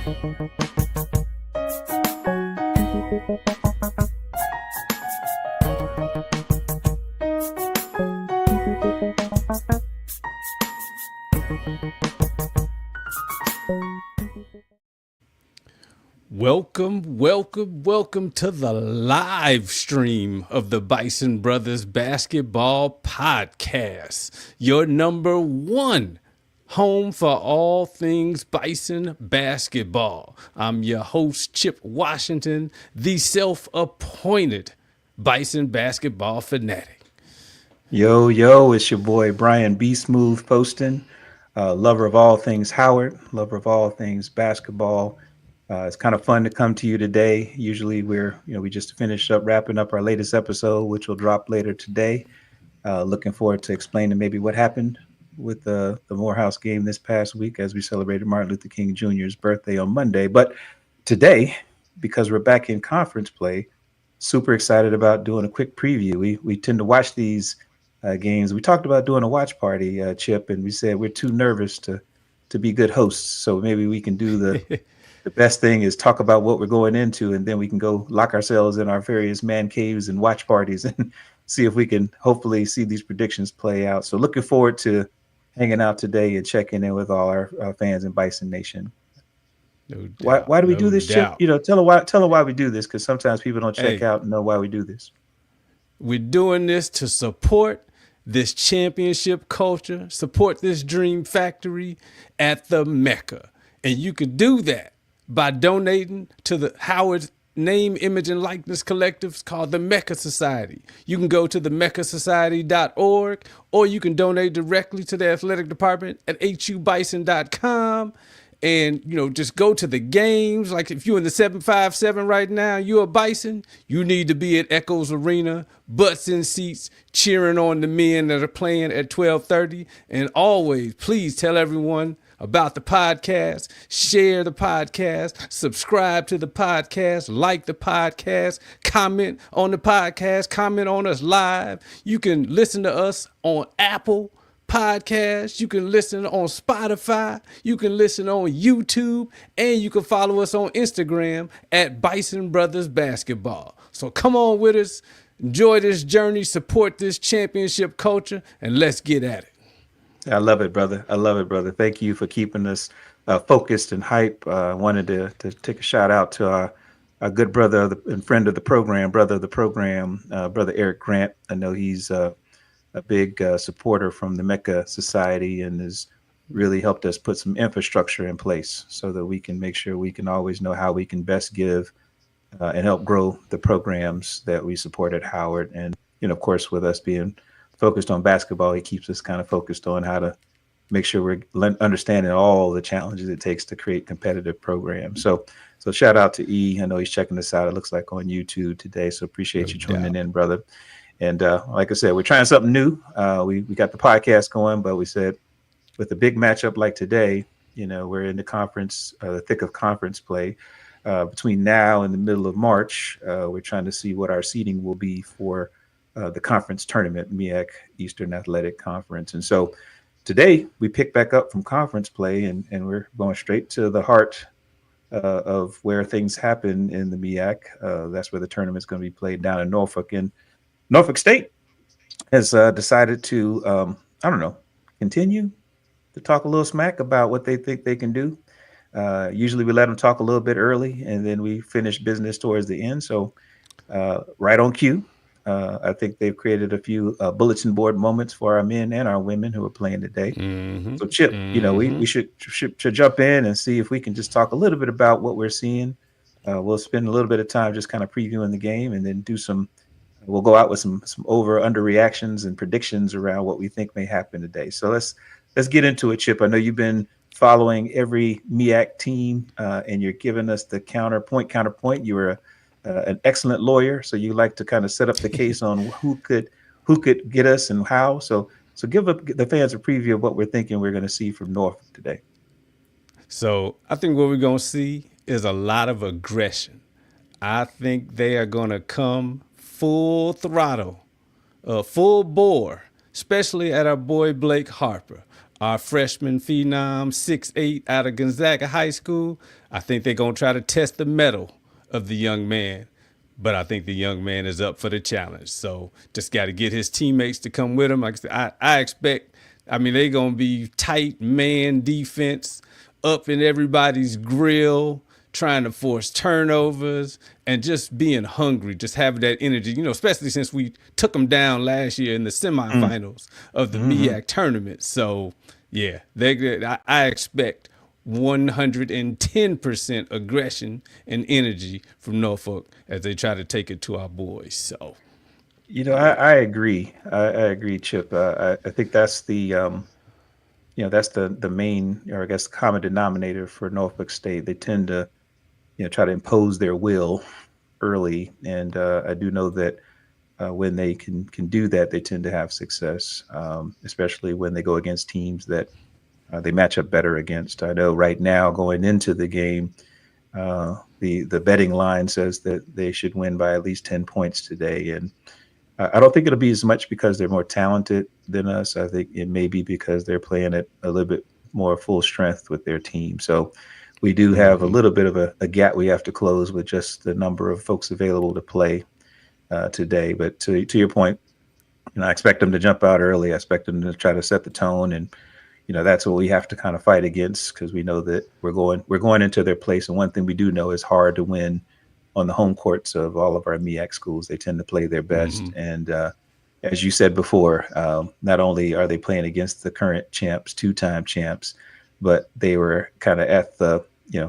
Welcome to the live stream of the Bison Brothers Basketball Podcast, your number one home for all things Bison basketball. I'm your host, Chip Washington, the self-appointed Bison basketball fanatic. Yo, it's your boy, Brian B. Smooth Foston, lover of all things Howard, lover of all things basketball. It's kind of fun to come to you today. Usually we just finished up wrapping up our latest episode, which will drop later today. Looking forward to explaining maybe what happened with the Morehouse game this past week as we celebrated Martin Luther King Jr.'s birthday on Monday. But today, because we're back in conference play, super excited about doing a quick preview. We tend to watch these games. We talked about doing a watch party, Chip, and we said we're too nervous to be good hosts. So maybe we can do the best thing is talk about what we're going into, and then we can go lock ourselves in our various man caves and watch parties and see if we can hopefully see these predictions play out. So looking forward to hanging out today and checking in with all our fans in Bison Nation. No doubt, why do we do this, doubt. Chip? Tell them why we do this, because sometimes people don't check out and know why we do this. We're doing this to support this championship culture, support this dream factory at the Mecca. And you could do that by donating to the Howard Name, Image, and Likeness Collective called the Mecca Society. You can go to the meccasociety.org, or you can donate directly to the athletic department at hubison.com. And, just go to the games. Like if you're in the 757 right now, you're a Bison, you need to be at Echoes Arena, butts in seats, cheering on the men that are playing at 12:30. And always, please tell everyone about the podcast, share the podcast, subscribe to the podcast, like the podcast, comment on the podcast, comment on us live. You can listen to us on Apple Podcasts, you can listen on Spotify, you can listen on YouTube, and you can follow us on Instagram at Bison Brothers Basketball. So come on with us, enjoy this journey, support this championship culture, and let's get at it. I love it, brother. Thank you for keeping us focused and hype. I wanted to take a shout out to our good brother and friend of the program, brother Eric Grant. I know he's a big supporter from the Mecca Society and has really helped us put some infrastructure in place so that we can make sure we can always know how we can best give and help grow the programs that we support at Howard. And, of course, with us being focused on basketball, he keeps us kind of focused on how to make sure we're understanding all the challenges it takes to create competitive programs. So shout out to E. I know he's checking this out. It looks like on YouTube today. So appreciate you tuning in, brother. And like I said, we're trying something new. We got the podcast going, but we said with a big matchup like today, we're in the conference, the thick of conference play. Between now and the middle of March, we're trying to see what our seeding will be for the conference tournament, MEAC Eastern Athletic Conference. And so today we pick back up from conference play and we're going straight to the heart of where things happen in the MEAC. That's where the tournament's going to be played down in Norfolk. And Norfolk State has decided to, continue to talk a little smack about what they think they can do. Usually we let them talk a little bit early and then we finish business towards the end. So right on cue. I think they've created a few bulletin board moments for our men and our women who are playing today. Mm-hmm. So Chip, we should jump in and see if we can just talk a little bit about what we're seeing. We'll spend a little bit of time just kind of previewing the game and then we'll go out with some over under reactions and predictions around what we think may happen today. So let's get into it, Chip. I know you've been following every MEAC team and you're giving us the counterpoint. You were an excellent lawyer, so you like to kind of set up the case on who could get us and how. So give the fans a preview of what we're thinking we're going to see from Norfolk today. So I think what we're going to see is a lot of aggression. I think they are going to come full throttle, full bore, especially at our boy Blake Harper. our freshman phenom, 6'8", out of Gonzaga High School. I think they're going to try to test the mettle of the young man. But I think the young man is up for the challenge. So just got to get his teammates to come with him. Like I said, I expect, I mean, they're going to be tight man defense up in everybody's grill, trying to force turnovers and just being hungry, just having that energy, especially since we took them down last year in the semifinals of the MEAC tournament. So, yeah, I expect 110% aggression and energy from Norfolk as they try to take it to our boys. So, I agree. I agree, Chip. I think that's that's the main, or I guess, common denominator for Norfolk State. They tend to, try to impose their will early, and I do know that when they can do that, they tend to have success, especially when they go against teams that they match up better against. I know right now going into the game, the betting line says that they should win by at least 10 points today. And I don't think it'll be as much because they're more talented than us. I think it may be because they're playing at a little bit more full strength with their team. So we do have a little bit of a gap we have to close with just the number of folks available to play today. But to your point, I expect them to jump out early. I expect them to try to set the tone, and that's what we have to kind of fight against, because we know that we're going into their place. And one thing we do know is hard to win on the home courts of all of our MEAC schools. They tend to play their best. And as you said before, not only are they playing against the current champs, two-time champs, but they were kind of at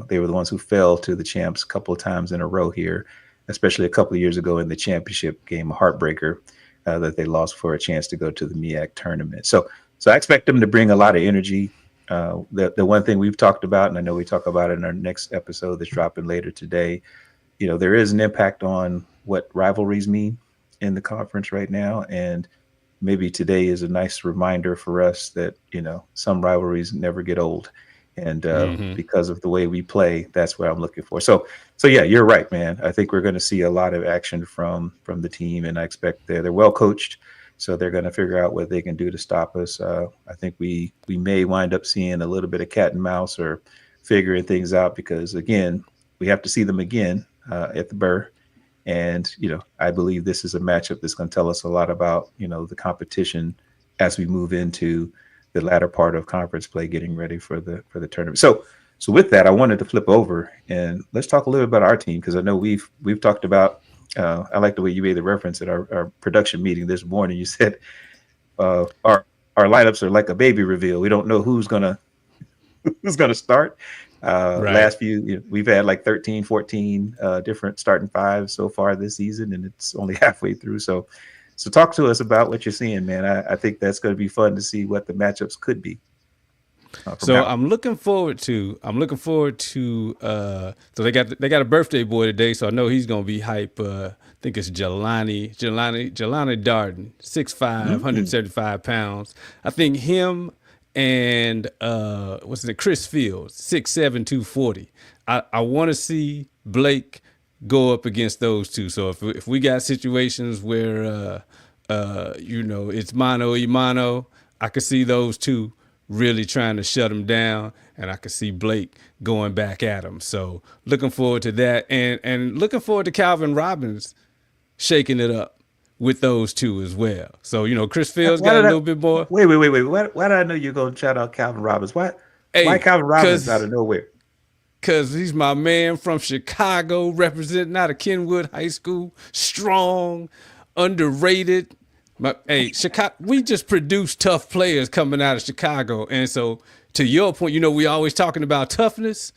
they were the ones who fell to the champs a couple of times in a row here, especially a couple of years ago in the championship game, a heartbreaker that they lost for a chance to go to the MEAC tournament. So I expect them to bring a lot of energy. The one thing we've talked about, and I know we talk about it in our next episode that's dropping later today, there is an impact on what rivalries mean in the conference right now. And maybe today is a nice reminder for us that, some rivalries never get old. And because of the way we play, that's what I'm looking for. So yeah, you're right, man. I think we're going to see a lot of action from the team, and I expect they're well coached. So they're going to figure out what they can do to stop us. I think we may wind up seeing a little bit of cat and mouse or figuring things out, because, again, we have to see them again at the Burr. And, I believe this is a matchup that's going to tell us a lot about, the competition as we move into the latter part of conference play, getting ready for the tournament. So with that, I wanted to flip over and let's talk a little bit about our team, because I know we've talked about, I like the way you made the reference at our production meeting this morning. You said our lineups are like a baby reveal. We don't know who's gonna start. Right. Last few, we've had like 13, 14 different starting fives so far this season, and it's only halfway through. So talk to us about what you're seeing, man. I think that's going to be fun to see what the matchups could be. So I'm looking forward to so they got a birthday boy today, so I know he's gonna be hype. I think it's Jelani Darden, 6'5", 175 pounds. I think him and Chris Fields, 6'7", 240. I want to see Blake go up against those two. So if we got situations where it's mano y mano, I could see those two really trying to shut him down, and I could see Blake going back at him. So looking forward to that, and looking forward to Calvin Robbins shaking it up with those two as well. So, Chris Fields got a little bit more. Wait. Why did I know you're going to shout out Calvin Robbins? Why Calvin Robbins out of nowhere? Because he's my man from Chicago, representing out of Kenwood High School. Strong, underrated. Chicago, we just produce tough players coming out of Chicago. And so, to your point, we always talking about toughness.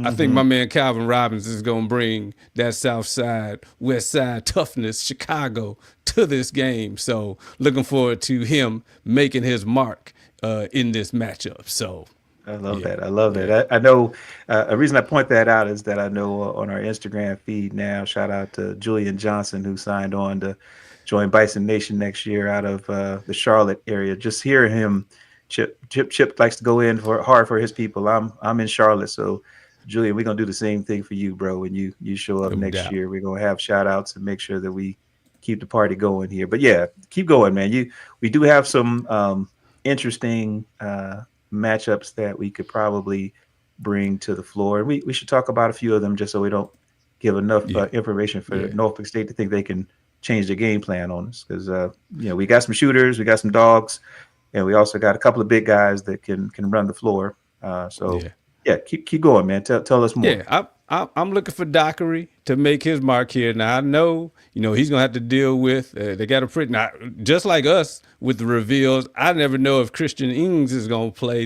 I think my man Calvin Robbins is going to bring that South Side, West Side toughness, Chicago, to this game. So, looking forward to him making his mark in this matchup. So, I love that. I love that. I know a reason I point that out is that I know on our Instagram feed now, shout out to Julian Johnson, who signed on to join Bison Nation next year out of the Charlotte area. Just hearing him, Chip likes to go in hard for his people. I'm in Charlotte, so Julian, we're gonna do the same thing for you, bro. When you show up next year, we're gonna have shout outs and make sure that we keep the party going here. But yeah, keep going, man. We do have some interesting matchups that we could probably bring to the floor. And we should talk about a few of them just so we don't give enough Yeah. information for Yeah. Norfolk State to think they can change their game plan on us. Because we got some shooters, we got some dogs, and we also got a couple of big guys that can run the floor. So Yeah. yeah, keep going, man. Tell us more. Yeah, I'm looking for Dockery to make his mark here. Now I know, he's gonna have to deal with. They got a pretty now, just like us with the reveals. I never know if Christian Ings is gonna play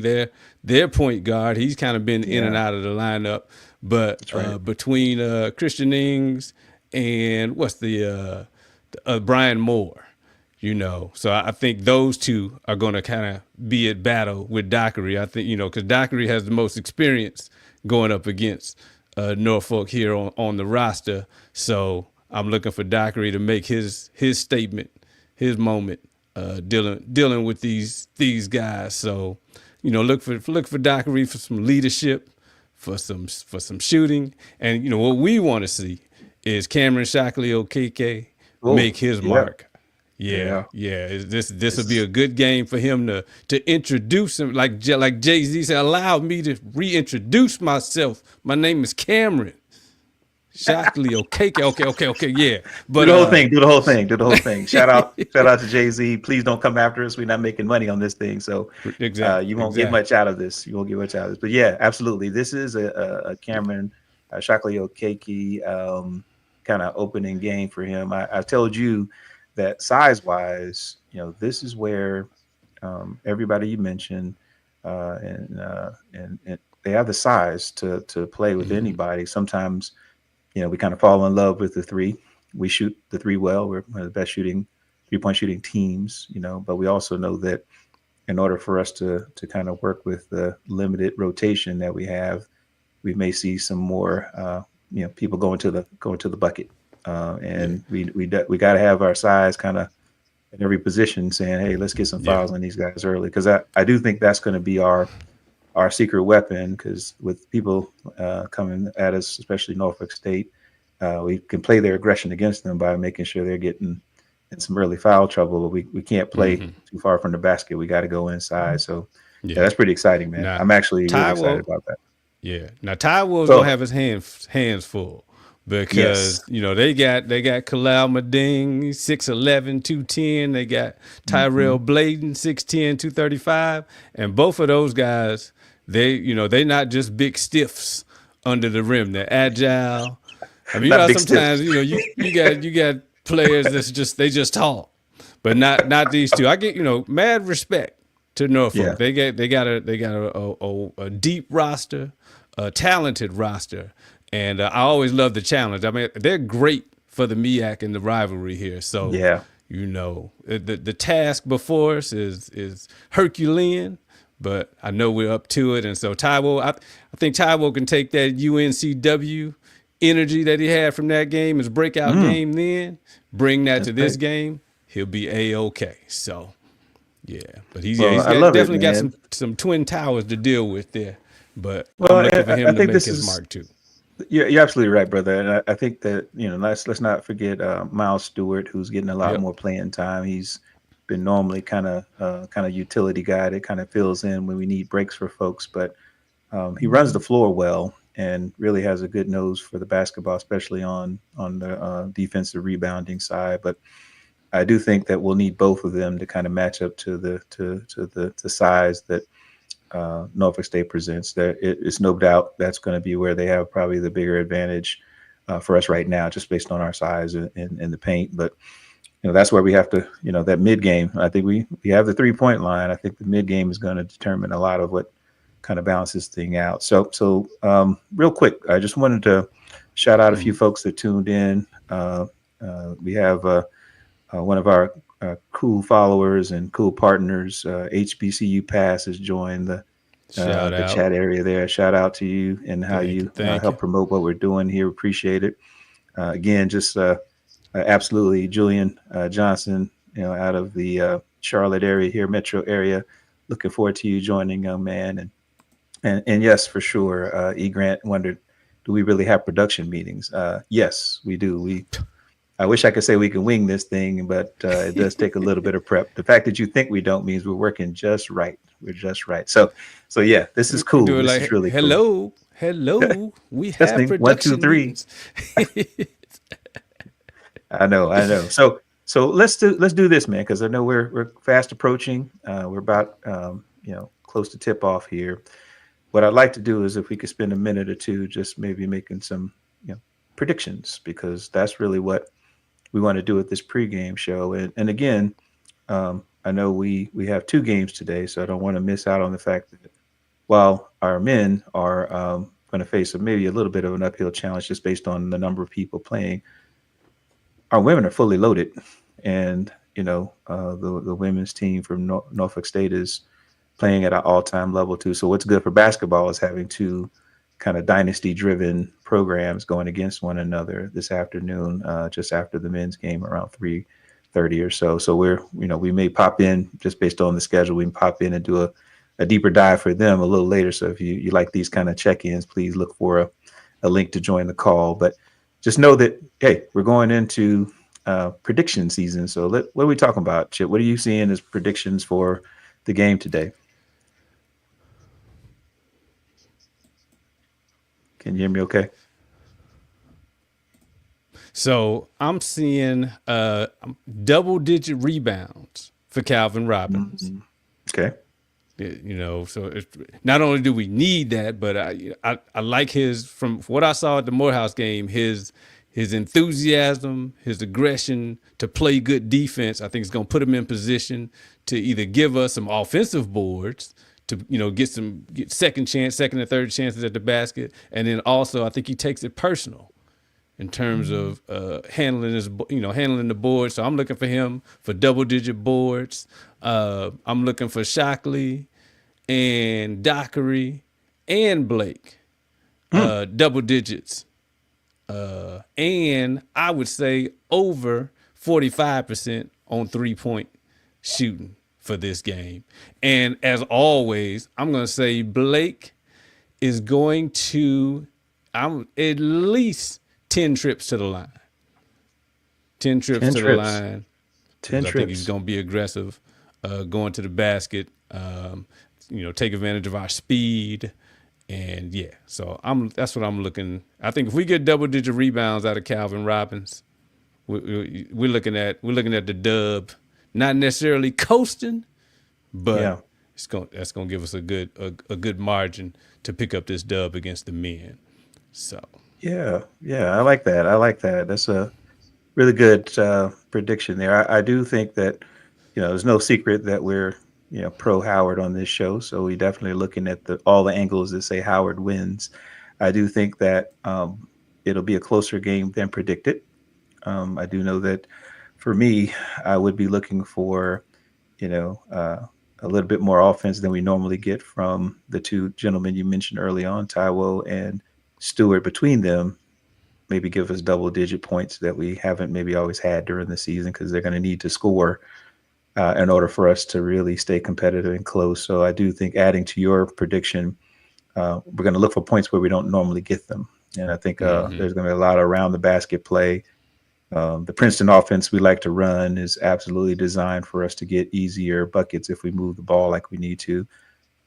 their point guard. He's kind of been in and out of the lineup, but That's right. between Christian Ings and what's the Brian Moore. So I think those two are going to kind of be at battle with Dockery. I think, because Dockery has the most experience going up against Norfolk here on the roster. So I'm looking for Dockery to make his statement, his moment, dealing with these guys. So, look for Dockery for some leadership, for some shooting, and what we want to see is Cameron Shockley Okeke Oh, make his yeah, mark. Yeah, yeah. yeah. This will be a good game for him to introduce him, like Jay-Z said. Allow me to reintroduce myself. My name is Cameron Shockley. Okay, yeah. But Do the whole thing. Do the whole thing. Do the whole thing. Shout out to Jay-Z. Please don't come after us. We're not making money on this thing, so you won't get much out of this. You won't get much out of this. But yeah, absolutely. This is a Cameron Shockley Okeke kind of opening game for him. I told you that size-wise, this is where everybody you mentioned and they have the size to play with anybody. Sometimes, we kind of fall in love with the three. We shoot the three well. We're one of the best three-point shooting teams, but we also know that in order for us to kind of work with the limited rotation that we have, we may see some more, people going to the bucket. And we got to have our size kind of in every position saying, hey, let's get some fouls on these guys early. Because I do think that's going to be our secret weapon, because with people coming at us, especially Norfolk State, we can play their aggression against them by making sure they're getting in some early foul trouble. But we can't play too far from the basket. We got to go inside. So that's pretty exciting, man. I'm actually really excited about that. Yeah. Now Ty Will's gonna have his hands full. Because they got Kalal Mading, 6'11", 210. They got Tyrell Bladen, 6'10", 235. And both of those guys, they not just big stiffs under the rim. They're agile. I mean, sometimes you got players that's just tall, but not these two. I get mad respect to Norfolk. Yeah. They got a deep roster, a talented roster. And I always love the challenge. I mean, they're great for the MEAC and the rivalry here. So, the task before us is Herculean, but I know we're up to it. And so Taiwo, I think Taiwo can take that UNCW energy that he had from that game, his breakout game then, bring that to this game. He'll be A-OK. So, yeah. But he's definitely got some twin towers to deal with there. But I'm looking for him to make his mark too. You're absolutely right, brother. And I think that, let's not forget Miles Stewart, who's getting a lot more playing time. He's been normally kind of utility guy that kind of fills in when we need breaks for folks, but he runs the floor well and really has a good nose for the basketball, especially on the defensive rebounding side. But I do think that we'll need both of them to kind of match up to the size that Norfolk State presents. That it's no doubt that's going to be where they have probably the bigger advantage for us right now, just based on our size in the paint. But that's where we have to, that mid game. I think we have the 3-point line. I think the mid game is going to determine a lot of what kind of balances this thing out. So real quick, I just wanted to shout out a few folks that tuned in. We have one of our cool followers and cool partners, HBCU Pass, has joined the chat area there. Shout out to you and how you help promote what we're doing here. Appreciate it. Again, just absolutely Julian Johnson, out of the Charlotte area here, metro area. Looking forward to you joining, young man. And yes, for sure. E. Grant wondered, do we really have production meetings? Yes, we do. I wish I could say we can wing this thing, but it does take a little bit of prep. The fact that you think we don't means we're working just right. We're just right. So yeah, this is We cool. do it This is like, really cool. hello, we have Testing one, two, production three. meetings. I know. So let's do this, man, because I know we're fast approaching. We're about close to tip off here. What I'd like to do is if we could spend a minute or two just maybe making some predictions, because that's really what we want to do with this pregame show. And again, I know we have two games today, so I don't want to miss out on the fact that while our men are going to face maybe a little bit of an uphill challenge just based on the number of people playing, our women are fully loaded. And the women's team from Norfolk State is playing at an all-time level too. So what's good for basketball is having two kind of dynasty-driven programs going against one another this afternoon, just after the men's game around 3:30 or so. So we may pop in just based on the schedule. We can pop in and do a deeper dive for them a little later. So if you like these kind of check-ins, please look for a link to join the call. But just know that, hey, we're going into prediction season. So what are we talking about, Chip? What are you seeing as predictions for the game today? Can you hear me okay? So I'm seeing double-digit rebounds for Calvin Robbins. Okay. So not only do we need that, but I like from what I saw at the Morehouse game, his enthusiasm, his aggression to play good defense. I think it's going to put him in position to either give us some offensive boards to get second and third chances at the basket, and then also I think he takes it personal in terms of handling the board. So I'm looking for him for double-digit boards. I'm looking for Shockley and Dockery and Blake, double digits. And I would say over 45% on 3-point shooting for this game. And as always, I'm going to say Blake is going to at least 10 trips to the line. 10 trips to the line. 10 trips. I think he's going to be aggressive, going to the basket, take advantage of our speed. And yeah, so that's what I'm looking. I think if we get double-digit rebounds out of Calvin Robbins, we're looking at the dub. Not necessarily coasting, but that's gonna give us a good margin to pick up this dub against the men. So yeah, I like that. That's a really good prediction there. I do think that there's no secret that we're pro Howard on this show, so we definitely are looking at all the angles that say Howard wins. I do think that it'll be a closer game than predicted. I do know that for me, I would be looking for a little bit more offense than we normally get from the two gentlemen you mentioned early on, Taiwo and Stewart. Between them, maybe give us double-digit points that we haven't maybe always had during the season, because they're going to need to score in order for us to really stay competitive and close. So I do think, adding to your prediction, we're going to look for points where we don't normally get them. And I think there's going to be a lot of around the basket play. The Princeton offense we like to run is absolutely designed for us to get easier buckets if we move the ball like we need to.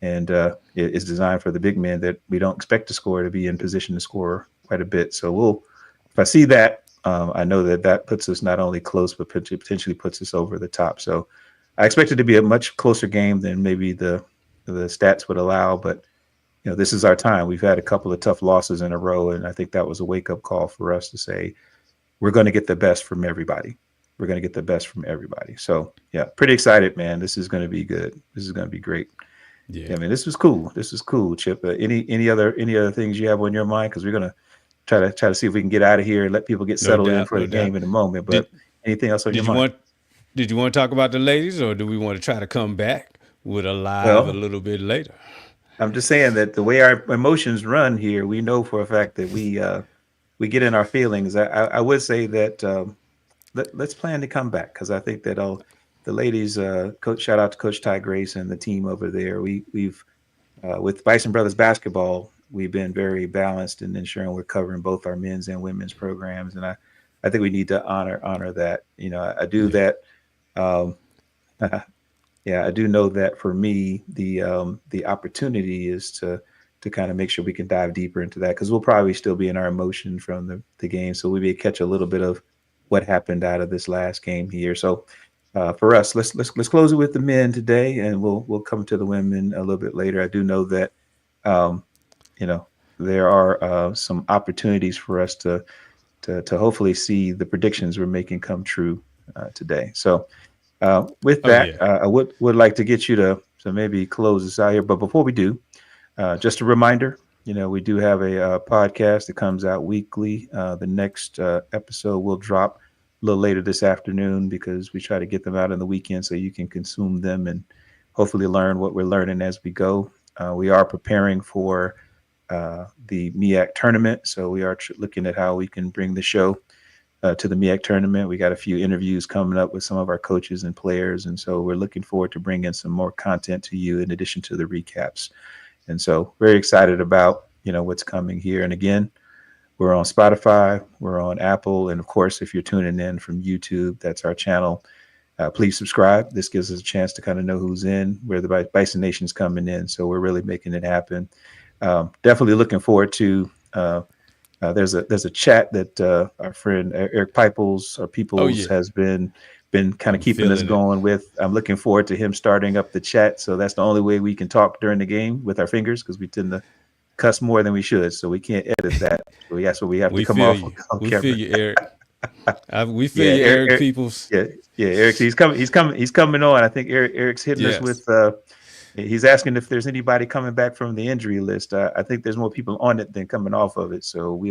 And it's designed for the big men that we don't expect to score to be in position to score quite a bit. So if I see that, I know that puts us not only close, but potentially puts us over the top. So I expect it to be a much closer game than maybe the stats would allow. But this is our time. We've had a couple of tough losses in a row, and I think that was a wake-up call for us to say we're going to get the best from everybody. We're going to get the best from everybody. So yeah, pretty excited, man. This is going to be good. This is going to be great. Yeah, I mean, this was cool. This is cool, Chip. Any other things you have on your mind? Because we're going to try to see if we can get out of here and let people get settled in for the game in a moment. But anything else on your mind? Did you want to talk about the ladies, or do we want to try to come back with a live a little bit later? I'm just saying that the way our emotions run here, we know for a fact that we get in our feelings. I would say that let's plan to come back, because I think that the ladies, shout out to Coach Ty Grace and the team over there. We've with Bison Brothers Basketball, we've been very balanced in ensuring we're covering both our men's and women's programs. And I think we need to honor that. I do that. Um, yeah, I do know that for me, the opportunity is to kind of make sure we can dive deeper into that, because we'll probably still be in our emotion from the game, so we may catch a little bit of what happened out of this last game here. So for us, let's close it with the men today, and we'll come to the women a little bit later. I do know that um, there are some opportunities for us to hopefully see the predictions we're making come true today. So with that, I would like to get you to maybe close this out here. But before we do, just a reminder, we do have a podcast that comes out weekly. The next episode will drop a little later this afternoon, because we try to get them out on the weekend so you can consume them and hopefully learn what we're learning as we go. We are preparing for the MEAC tournament, so we are looking at how we can bring the show to the MEAC tournament. We got a few interviews coming up with some of our coaches and players, and so we're looking forward to bringing some more content to you in addition to the recaps. And so very excited about what's coming here. And again, we're on Spotify, we're on Apple, and of course, if you're tuning in from YouTube, that's our channel. Please subscribe. This gives us a chance to kind of know who's in, where the Bison Nation's coming in. So we're really making it happen. Definitely looking forward to. There's a chat that our friend Eric Peoples has been kind of keeping us going with. I'm looking forward to him starting up the chat. So that's the only way we can talk during the game with our fingers, because we tend to cuss more than we should. So we can't edit that. So that's what we have to come off on camera. We feel you, Eric. We feel you, Eric Peoples. Yeah, Eric. He's coming on. I think Eric's hitting us with. He's asking if there's anybody coming back from the injury list. I think there's more people on it than coming off of it. So we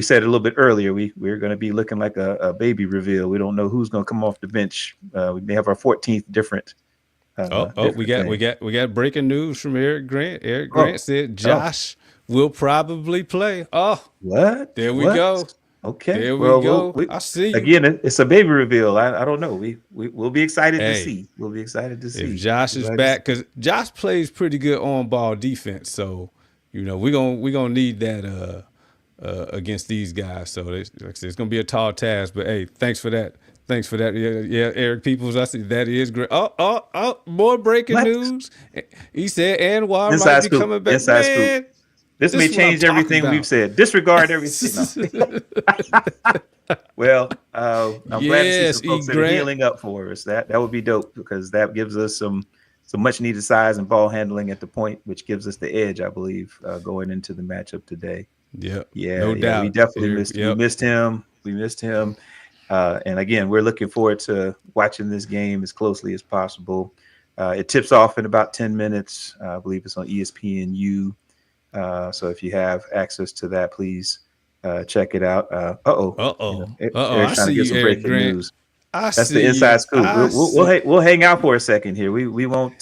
said it a little bit earlier. We're going to be looking like a baby reveal. We don't know who's going to come off the bench. We may have our 14th different. We got breaking news from Eric Grant. Eric Grant said Josh will probably play. Oh, what? There we go. Okay. There we go. I see. Again, it's a baby reveal. I don't know. We'll be excited to see. We'll be excited to see if Josh is back, because Josh plays pretty good on ball defense. So we're gonna need that against these guys. So like I said, it's gonna be a tall task. But hey, thanks for that. Yeah, Eric Peoples. I see that is great. Oh, more breaking news. He said Anwar might be coming back. Inside scoop. This may change everything we've said. Disregard everything. No. Well, I'm glad to see some folks that are healing up for us. That would be dope, because that gives us some much needed size and ball handling at the point, which gives us the edge, I believe, going into the matchup today. Yeah, no doubt. We definitely missed him. We missed him. And again, we're looking forward to watching this game as closely as possible. It tips off in about 10 minutes. I believe it's on ESPNU. So if you have access to that, please check it out. Eric's trying to get some breaking news. That's the inside scoop. We'll hang out for a second here. We won't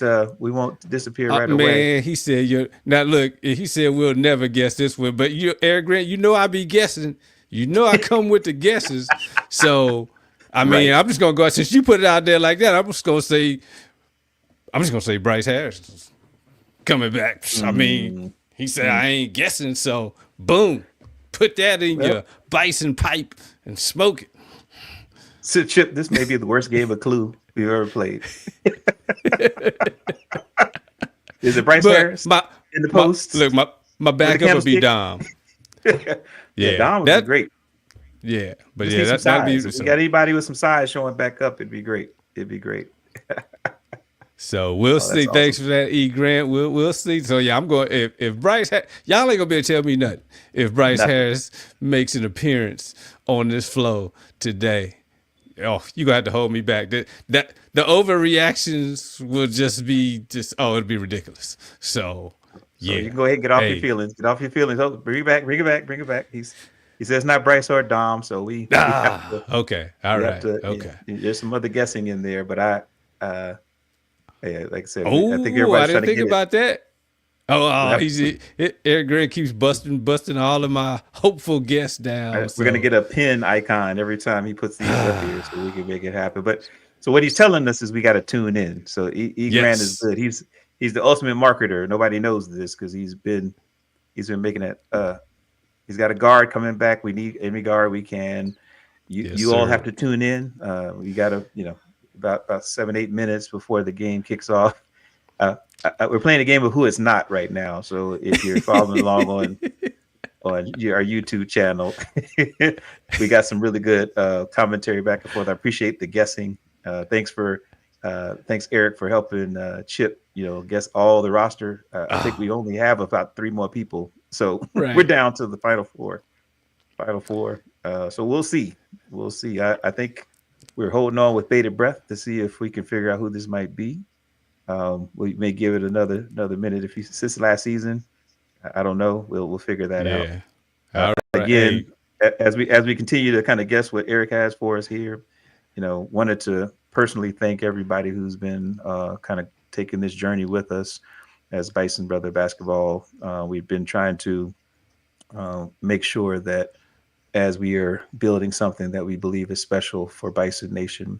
disappear right away. Man, he said now look. He said we'll never guess this one, but Eric Grant, I be guessing. I come with the guesses. So I mean, I'm just gonna go, since you put it out there like that. I'm just gonna say Bryce Harris is coming back. I mean. He said, I ain't guessing, so boom, put that in your Bison pipe and smoke it. So, Chip, this may be the worst game of Clue we've ever played. Is it Bryce Harris in the post? Look, my backup would be Dom. Yeah, Dom would be great. Yeah, but that'd be. If you got anybody with some size showing back up, it'd be great. So we'll see. Awesome. Thanks for that, E. Grant. We'll see. So yeah, I'm going. If Bryce, y'all ain't gonna be able to tell me nothing. If Bryce Harris makes an appearance on this flow today, you gonna have to hold me back. That the overreactions will just be it'll be ridiculous. So yeah, you can go ahead and get off your feelings. Get off your feelings. Oh, bring it back. He says not Bryce or Dom. So we have to, okay, all right, okay. There's some other guessing in there, but yeah, like I said, I think I everybody's didn't trying think about that. Eric Grant keeps busting all of my hopeful guests down. We're gonna get a pin icon every time he puts these up here, so we can make it happen. But so what he's telling us is we got to tune in. So E. Grant is good. He's the ultimate marketer. Nobody knows this because he's been making it He's got a guard coming back. We need any guard we can. You all have to tune in. We got to, about 7-8 minutes before the game kicks off. We're playing a game of Who It's Not right now. So if you're following along on our YouTube channel, we got some really good commentary back and forth. I appreciate the guessing. Thanks Eric for helping Chip, guess all the roster. I think we only have about 3 more people. So we're down to the final four. So we'll see. I think we're holding on with bated breath to see if we can figure out who this might be. We may give it another minute. Since last season, I don't know. We'll figure that out. Again, as we continue to kind of guess what Eric has for us here, wanted to personally thank everybody who's been kind of taking this journey with us as Bison Brother Basketball. We've been trying to make sure that as we are building something that we believe is special for Bison Nation,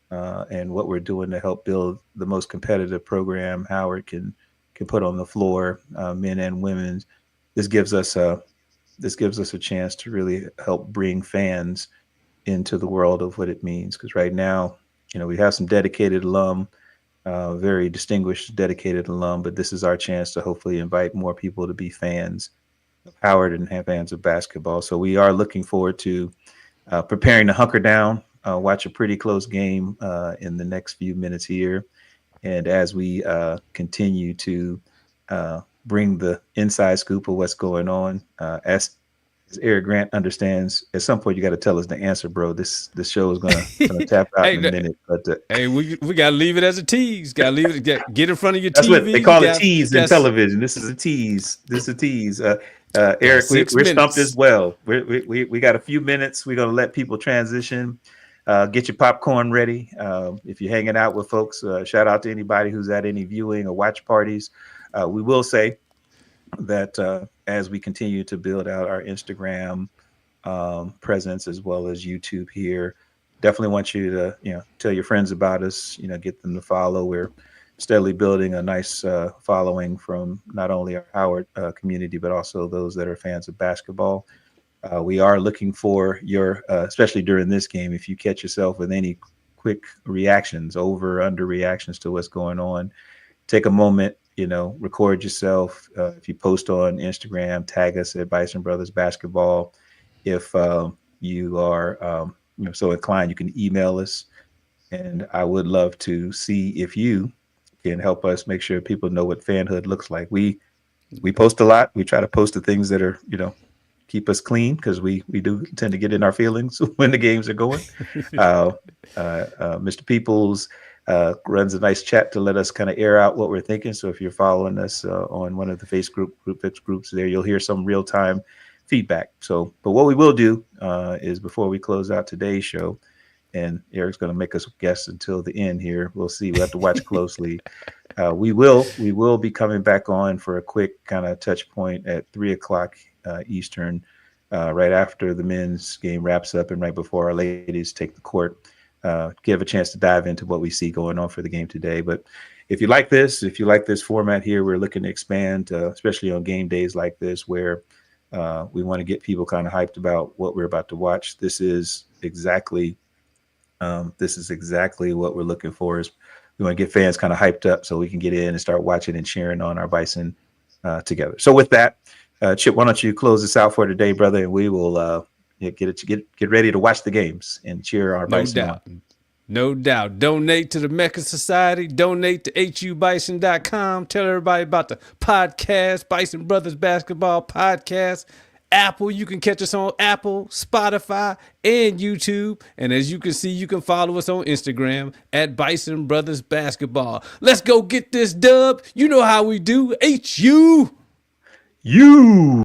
and what we're doing to help build the most competitive program Howard can put on the floor, men and women. This gives us a chance to really help bring fans into the world of what it means. Because right now, we have some dedicated alum, very distinguished, dedicated alum, but this is our chance to hopefully invite more people to be fans of Howard and have fans of basketball. So we are looking forward to preparing to hunker down, watch a pretty close game in the next few minutes here. And as we continue to bring the inside scoop of what's going on, as Eric Grant understands, at some point you got to tell us the answer, bro. This show is gonna tap out in a minute. But we gotta leave it as a tease. Gotta leave it. Get in front of your that's TV. What they call it, tease in television. This is a tease. Eric, we're stumped as well. We got a few minutes. We're gonna let people transition. Get your popcorn ready. If you're hanging out with folks, shout out to anybody who's at any viewing or watch parties. We will say that as we continue to build out our Instagram presence as well as YouTube here, definitely want you to tell your friends about us. Get them to follow. We're steadily building a nice following from not only our Howard community but also those that are fans of basketball. We are looking for your, especially during this game, if you catch yourself with any quick reactions, over, under reactions to what's going on, take a moment, record yourself. If you post on Instagram, tag us at Bison Brothers Basketball. If you are so inclined, you can email us. And I would love to see if you can help us make sure people know what fanhood looks like. We post a lot. We try to post the things that are, keep us clean, because we do tend to get in our feelings when the games are going. Mr. Peoples runs a nice chat to let us kind of air out what we're thinking. So if you're following us on one of the Facebook groups there, you'll hear some real-time feedback. But what we will do is, before we close out today's show, and Eric's going to make us guess until the end here. We'll see. We'll have to watch closely. We will be coming back on for a quick kind of touch point at 3:00 Eastern, right after the men's game wraps up and right before our ladies take the court. Give a chance to dive into what we see going on for the game today. But if you like this format here, we're looking to expand, especially on game days like this, where we want to get people kind of hyped about what we're about to watch. This is exactly what we're looking for. Is we want to get fans kind of hyped up so we can get in and start watching and cheering on our Bison together. So with that, Chip, why don't you close this out for today, brother, and we will get ready to watch the games and cheer our Bison on. No doubt. Donate to the Mecca Society. Donate to hubison.com. Tell everybody about the podcast, Bison Brothers Basketball Podcast. Apple, you can catch us on Apple, Spotify, and YouTube. And as you can see, you can follow us on Instagram at Bison Brothers Basketball. Let's go get this dub. You know how we do. HU. You.